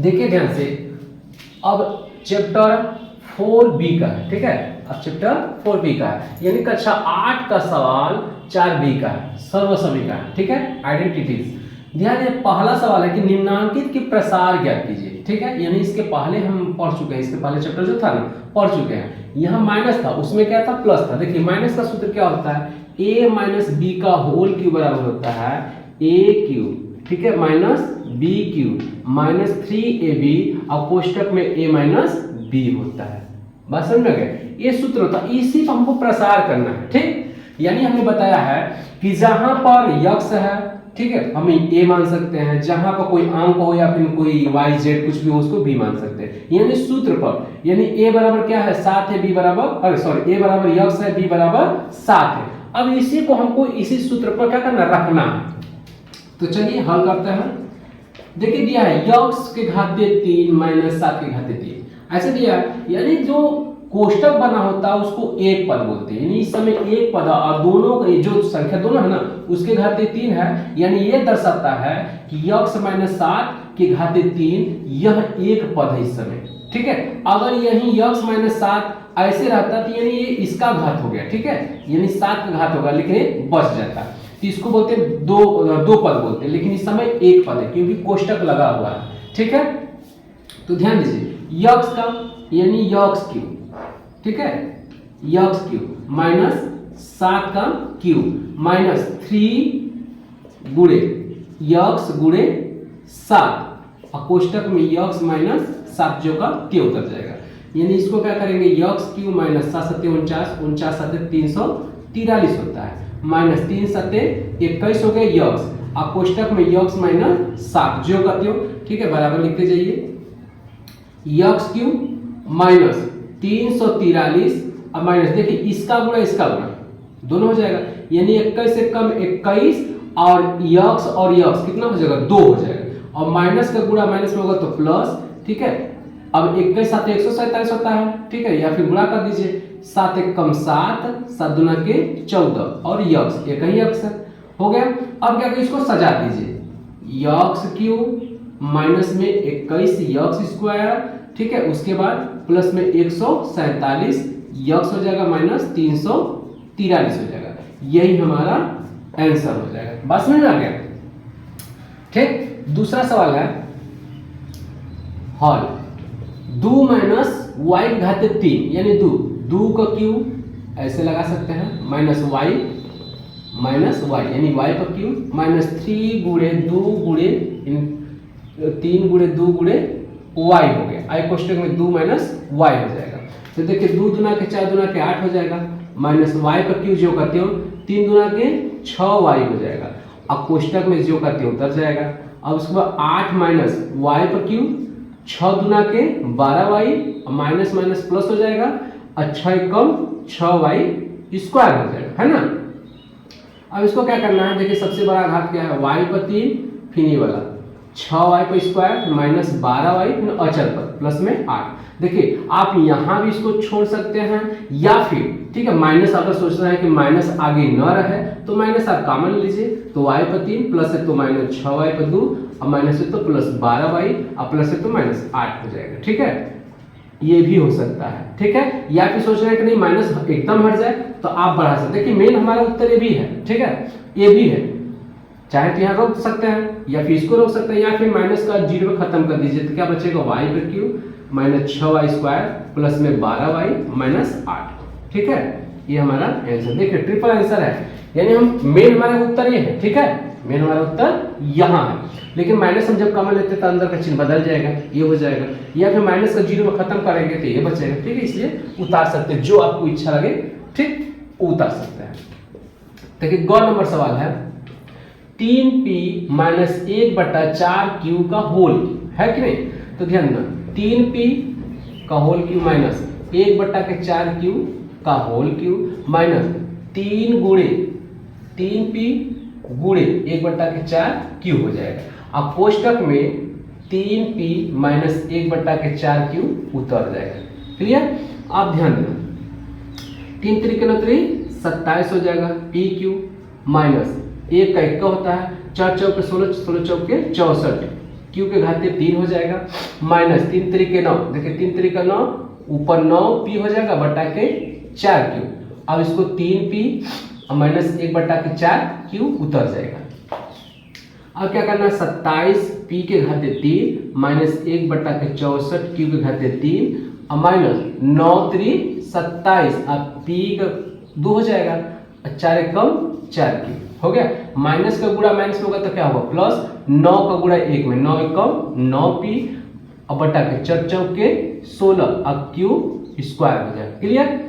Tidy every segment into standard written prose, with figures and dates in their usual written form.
देखिए ध्यान से, अब चैप्टर 4B का है, ठीक है। अब चैप्टर 4B का है, यानी कक्षा 8 का सवाल 4B का है, सर्वसमय का है, ठीक है, आइडेंटिटीज। ध्यान, ये पहला सवाल है कि निम्नांकित की प्रसार ज्ञात कीजिए, ठीक है। यानी इसके पहले हम पढ़ चुके हैं, इसके पहले चैप्टर जो था ना पढ़ चुके हैं। यहाँ माइनस था, उसमें क्या था, प्लस था। देखिए माइनस का सूत्र क्या होता है, a माइनस बी का होल क्यूब बराबर होता है a क्यूब, ठीक है, minus B cube minus 3ab और कोष्टक में a माइनस बी होता है। बात समझ में गए, ये सूत्र होता है, इसी पर हमको प्रसार करना है, ठीक। यानी हमने बताया है कि जहां पर यक्स है, ठीक है, हम a मान सकते हैं, जहां पर कोई अंक हो या फिर कोई y z कुछ भी हो उसको b मान सकते हैं। यानी सूत्र पर, यानी a बराबर क्या है 7 है, b बराबर, अरे सॉरी, a बराबर यक्स है, b बराबर 7 है। अब इसी को हमको इसी सूत्र पर क्या करना, रखना है। तो चलिए हल करते हैं। देखिए दिया है यक्स के घाते 3 माइनस 7 के घाते 3, ऐसे दिया है। यानी जो कोष्टक बना होता है उसको एक पद बोलते हैं, यानी इस समय एक पद और दोनों का जो संख्या दोनों है ना उसके घाते 3 है, यानी ये दर्शाता है कि यक्स माइनस 7 के घाते 3 यह एक पद है इस समय, ठीक है। अगर यही यक्स माइनस 7 ऐसे रहता तो यानी ये इसका घात हो गया, ठीक है, यानी 7 का घात होगा, लेकिन ये बच जाता। तो इसको बोलते हैं दो पद बोलते हैं, लेकिन इस समय एक पद है क्योंकि कोष्टक लगा हुआ है, ठीक है। तो ध्यान दीजिए, यक्स का यानी यक्स क्यूब, ठीक है, यक्स क्यूब माइनस 7 का क्यूब माइनस 3 गुणे यक्स गुणे 7 और कोष्टक में यक्स माइनस 7 जो का त्यो उतर जाएगा। यानी इसको क्या करेंगे, यक्स क्यूब माइनस 7 सत्ते 49, 49 सत्ते 343 होता है, माइनस 3 सत्ते 21 हो गए यक्स और कोष्टक में यक्स माइनस 7 जो का त्यो, ठीक है, बराबर लिखते जाइए। यक्स क्यूब माइनस 343 और माइनस, देखिए इसका गुणा दोनों हो जाएगा, यानी 21 से कम 21 और यक्स कितना हो जाएगा, 2 हो जाएगा, और माइनस का गुणा माइनस में होगा तो प्लस, ठीक है। अब 21 साथ 147 होता है, ठीक है, या फिर गुणा कर दीजिए, 7 एक कम 7, 7 दूना के 14 और यक्स एक ही यक्स है, हो गया। अब क्या करें, इसको सजा दीजिए, यक्स क्यूब माइनस में 21 यक्स स्क्वायर, ठीक है, उसके बाद प्लस में 147 यक्स हो जाएगा माइनस 343 हो जाएगा, यही हमारा आंसर हो जाएगा। बस में आ गया, ठीक। दूसरा सवाल है हल 2 माइनस वाई घाते 3, यानी 2 का क्यूब ऐसे लगा सकते हैं माइनस वाई यानी y पर क्यूब माइनस 3 गुणे 2 गुणे 3 गुणे 2 गुणे y हो गया, आई कोष्टक में 2 माइनस y हो जाएगा। तो देखिए 2 दुना के 4 दुना के 8 हो जाएगा, माइनस y पर क्यूब जो करते हो 3 दुना के 6y हो जाएगा, अब कोष्टक में जो करते हो उतर जाएगा। अब उसके बाद 8 माइनस y पर क्यूब 6 दुना के 12y माइनस माइनस प्लस हो जाएगा, और 6 कम 6y स्क्वायर हो जाएगा, है ना। अब इसको क्या करना है, देखिए सबसे बड़ा घात क्या है, y पर 3, फिर ये वाला 6y पर स्क्वायर माइनस 12y फिर अचर पर प्लस में 8। देखिए आप यहाँ भी इसको छोड़ सकते हैं या फिर, ठीक है, माइनस अगर सोचना है कि माइनस आगे न रहे तो माइनस आप कॉमन लीजिए, तो y पर 3 प्लस है तो माइनस 6y पर 2 और माइनस है तो प्लस 12y और प्लस है तो माइनस 8 हो जाएगा, ठीक है, ये भी हो सकता है, ठीक है। या फिर सोच रहे हैं कि नहीं माइनस एकदम हट जाए तो आप बढ़ा सकते हैं, कि मेन हमारा उत्तर ये भी है, ठीक है, ये भी है, चाहे तो यहाँ रोक सकते हैं या फिर इसको रोक सकते हैं, या फिर माइनस का 0 पे खत्म कर दीजिए, तो क्या बचेगा y पर cube minus 6y square plus में 12y माइनस 8, ठीक है, ये हमारा आंसर। देखिए ट्रिपल आंसर है, यानी हम मेन हमारा उत्तर ये है, ठीक है, मेन हमारा उत्तर यहाँ है, लेकिन माइनस हम जब कॉमन लेते हैं तो अंदर का चिन्ह बदल जाएगा, ये हो जाएगा, या फिर माइनस का 0 में खत्म करेंगे तो ये बचेगा, ठीक है, इसलिए उतार सकते हैं, जो आपको इच्छा लगे, ठीक, उतार सकते हैं। देखिए गौर नंबर सवाल है 3p माइनस 1/4q का होल है कि नहीं, तो ध्यान देना 3p का होल क्यूब माइनस 1/4q का होल क्यूब माइनस 3 गुणे 3p गुणे 1/4q हो जाएगा, अब कोष्टक में 3p माइनस 1/4q उतर जाएगा, क्लियर। आप ध्यान देना 3 त्रिक 27 हो जाएगा, p क्यूब माइनस 1 का 1 होता है, 4 चौके 16, 16 चौके 64, क्यू के घाते 3 हो जाएगा, माइनस 3 तरीके 9, देखिए 3 तरीके 9, ऊपर 9 पी हो जाएगा बटा के 4 क्यू। अब इसको 3 पी और माइनस 1 बटा के 4 क्यू उतर जाएगा। अब क्या करना है, 27 पी के घाते 3 माइनस 1 बटा के 64 क्यू के घाते 3 और माइनस 9 3 27, अब पी का 2 हो जाएगा, 4 एकम 4 क्यू हो गया। माइनस का गुणा माइनस में होगा तो क्या होगा, प्लस 9 का गुणा 1 में, 9 एकम 9 पी और बटा के 4 चौके 16, अब क्यू स्क्वायर हो जाएगा। क्लियर।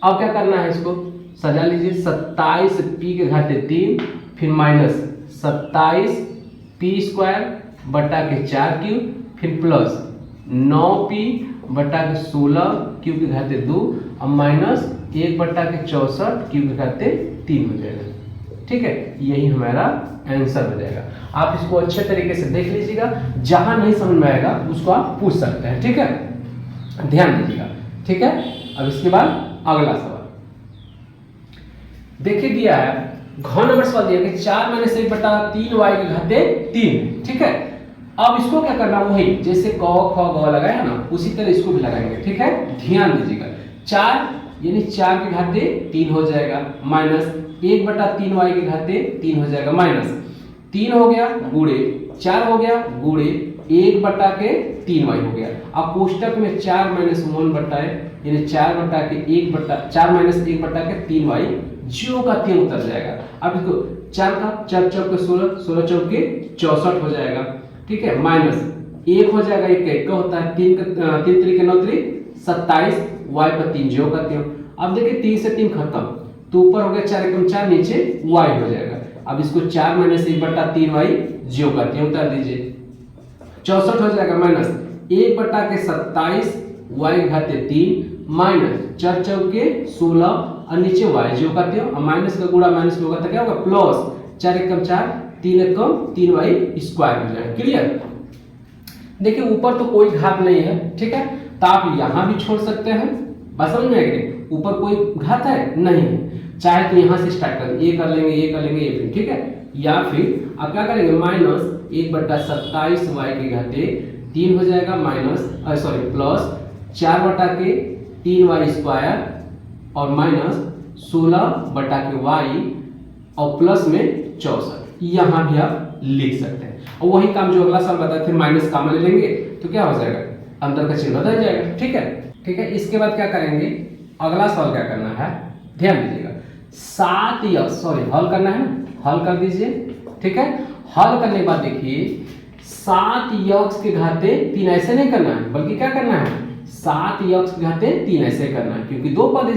अब क्या करना है, इसको सजा लीजिए, 27 पी के घाते 3 फिर माइनस 27 पी स्क्वायर बटा के 4 क्यू फिर प्लस 9 पी बटा के 16 क्यू के घाते 2 और माइनस 1 बटा के 64 क्यू के घाते 3 हो जाएगा। ठीक है, यही हमारा आंसर हो जाएगा। आप इसको अच्छे तरीके से देख लीजिएगा, जहां नहीं समझ में आएगा उसको आप पूछ सकते हैं। ठीक है, ध्यान दीजिएगा। ठीक है, अब इसके बाद अगला सवाल देखिए, दिया है घ नंबर सवाल दिया कि 4 माइनस 1 बटा 3 वाई के घाते 3। ठीक है, अब इसको क्या करना, वही जैसे क ख ग लगाया ना उसी तरह इसको भी लगाएंगे। ठीक है, ध्यान दीजिएगा, 4 यानी 4 के घाते 3 हो जाएगा, माइनस 1 बटा 3 वाई के घाते 3 हो जाएगा, माइनस 3 हो गया गुणे 4 हो गया गुणे 1 बटा के 3 वाई हो गया। अब कोष्टक में 4 माइनस 1 बटा है, यानी 4 बटा के 1 बटा 4 माइनस 1 बटा के 3 वाई ज्यों का त्यों उतर जाएगा। अब इसको 4 का 4 चौक के 16, 16 चौक के 64 हो जाएगा। ठीक है, माइनस 1 हो जाएगा, 1 का होता है, 3 तरीके 9 3 27 वाई पर 3 ज्यों का त्यों। अब देखिए 3 से 3 खत्म, तो ऊपर हो गया 4 एकम 4, नीचे y हो जाएगा। अब इसको 4 माइनस 1 बटा 3 वाई ज्यों का त्यों उतार दीजिए, 64 हो जाएगा, माइनस 1 बटा के 27 वाई घाते 3 माइनस 4 चौके 16 और नीचे y ज्यों का त्यों, और माइनस का गुणा माइनस में होगा तो क्या होगा, प्लस 4 एकम 4 3 एकम 3 वाई स्क्वायर हो जाएगा। क्लियर। देखिए ऊपर तो कोई घात नहीं है, ठीक है, तो आप यहां भी छोड़ सकते हैं। बात समझ में आएगी, ऊपर कोई घात है नहीं है, चाहे तो यहां से स्टार्ट कर ये कर लेंगे, ये कर लेंगे, ये फिर ठीक है, या फिर आप क्या करेंगे, माइनस 1 बटा 27 वाई के घाते 3 हो जाएगा, माइनस सॉरी प्लस 4 बटा के 3 वाई स्क्वायर और माइनस 16 बटा के वाई और प्लस में 64, यहां भी आप लिख सकते हैं। और वही काम जो अगला सवाल बताया, फिर माइनस कॉमन ले लेंगे तो क्या हो जाएगा, अंदर का चिन्ह बदल जाएगा। ठीक है, ठीक है, इसके बाद क्या करेंगे, अगला सवाल क्या करना है, ध्यान दीजिएगा, 7 सॉरी हल करना है ना, हल कर दीजिए। ठीक है, हल करने के बाद देखिए 7 के घाते 3 ऐसे नहीं करना है, बल्कि क्या करना है, 7 के घाते 3 ऐसे करना है, क्योंकि दो पद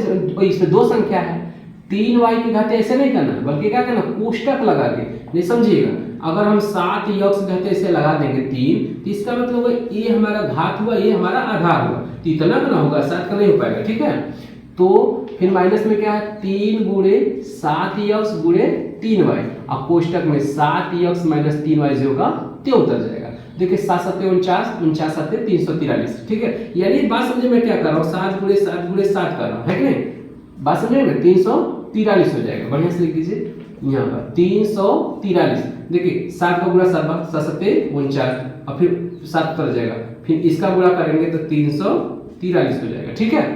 इसमें 2 संख्या है। 3 वाई के घाते ऐसे नहीं करना है, बल्कि क्या करना, कोष्टक लगा के। नहीं समझिएगा, अगर हम 7 के घाते ऐसे लगा देंगे 3, तो इसका मतलब होगा ये हमारा घात हुआ, ये हमारा आधार हुआ, तो इतना का ना होगा, 7 का नहीं हो पाएगा। ठीक है, तो फिर माइनस में क्या है, 3 गुणे 7 गुणे 3 वाई, अब कोष्टक में 7 माइनस 3 वाई जो का त्यो उतर जाएगा। देखिए 7 7 49, 49 7 343। ठीक है, यानी बात समझे मैं क्या कर रहा हूँ, 7 गुणे 7 गुणे 7 कर रहा हूँ, है कि नहीं, बात समझे ना, 343 हो जाएगा। बढ़िया से लिख दीजिए यहाँ पर 343। देखिए 7 का गुणा 7 7 7 49 और फिर 7 उतर जाएगा, फिर इसका गुणा करेंगे तो 343 हो जाएगा। ठीक है,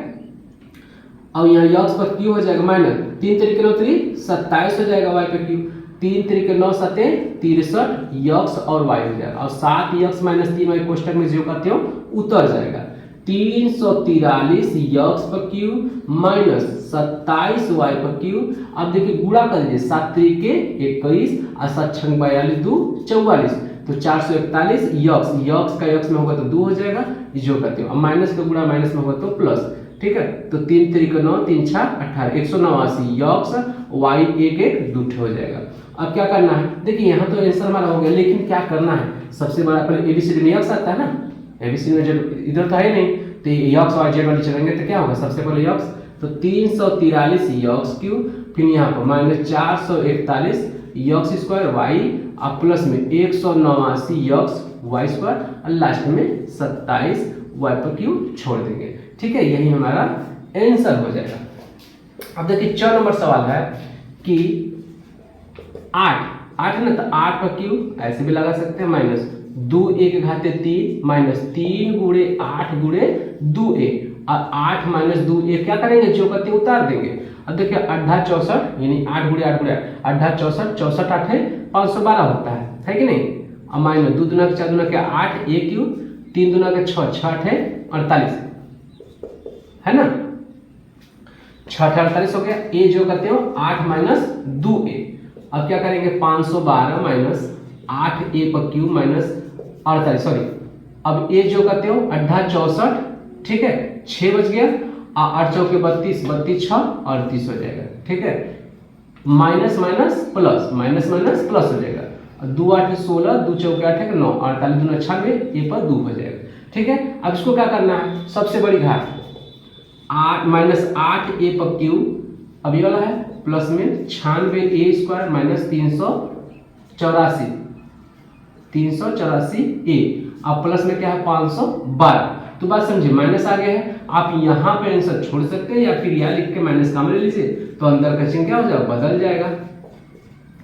अब यहाँ यक्स पर क्यू हो जाएगा, माइनस 3 तरीके 9 3 27 हो जाएगा, वाई पे क्यू 3 तरीके 9 7 63 यक्स और वाई हो जाएगा, और 7 यक्स माइनस 3 वाई कोष्टक में जो का त्यों उतर जाएगा। 343 यक्स पर क्यू माइनस 27 वाई पर क्यू। अब देखिए गुणा कर दीजिए, 7 तरीके 21 और 7 छंग 42 2 44, तो 441 यक्स का यक्स में होगा तो 2 हो जाएगा, जो का त्यों, अब माइनस का गुणा माइनस में होगा तो प्लस। ठीक है, तो 3 तरीके 9 3 6 18 189 यक्स वाई 1 1 2 हो जाएगा। अब क्या करना है, देखिए यहाँ तो आंसर हमारा हो गया, लेकिन क्या करना है, सबसे बड़ा पहले एबीसीडी में यक्स आता है ना, एबीसीडी में जब इधर तो है नहीं, तो यक्स वाई जेड वाली चलेंगे तो क्या होगा, सबसे पहले यक्स, तो 343 यक्स क्यू, फिर यहाँ पर माइनस 441 यक्स स्क्वायर वाई और प्लस में 189 यक्स वाई स्क्वायर और लास्ट में 27 वाई पर क्यू छोड़ देंगे। ठीक है, यही हमारा आंसर हो जाएगा। अब देखिए 4 नंबर सवाल है कि 8 है ना, तो 8 पर क्यू ऐसे भी लगा सकते हैं, माइनस 2a के घाते 3 माइनस 3 गुणे 8 गुणे 2a, और 8 माइनस 2a क्या करेंगे, जो करते उतार देंगे। अब देखिए 8 64 यानी 8 गुणे 8 गुणे 8 64 64 8 है 512 होता है कि नहीं। अब माइनस 2 दूना के 4 दूना के 8 a क्यूब 3 दूना के 6 6 8 है 48 है ना, 6 48 हो गया। a जो करते हो 8 माइनस 2a, अब क्या करेंगे 512 माइनस 8a पर क्यूब माइनस 48 सॉरी, अब a जो करते हो 8 64 ठीक है 6 बच गया, 8 चौके 32 32 6 38 हो जाएगा ठीक है, minus minus plus minus minus plus हो जाएगा, 2 8 16 2 चौके 8 9 48 दूना 96 a पर 2 हो जाएगा ठीक है। अब इसको क्या करना है, सबसे बड़ी घात 8 माइनस 8a पर क्यूब, अब ये वाला है प्लस में 96a स्क्वायर माइनस 384a, अब प्लस में क्या है 512। तो बात समझिए, माइनस आ गया है, आप यहाँ पे आंसर छोड़ सकते हैं या फिर यहाँ लिख के माइनस काम ले लीजिए, तो अंदर का चिन्ह क्या हो जाएगा, बदल जाएगा,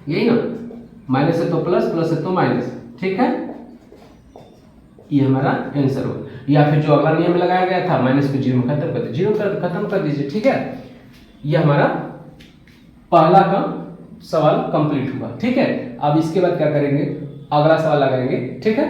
यही ना, माइनस है तो प्लस प्लस है तो माइनस ठीक है, ये हमारा आंसर हो। या फिर जो अगला नियम लगाया गया था माइनस को जीरो में खत्म कर दीजिए, जीरो खत्म कर दीजिए ठीक है। ये हमारा पहला का सवाल कंप्लीट हुआ ठीक है। अब इसके बाद क्या करेंगे, अगला सवाल लगाएंगे ठीक है।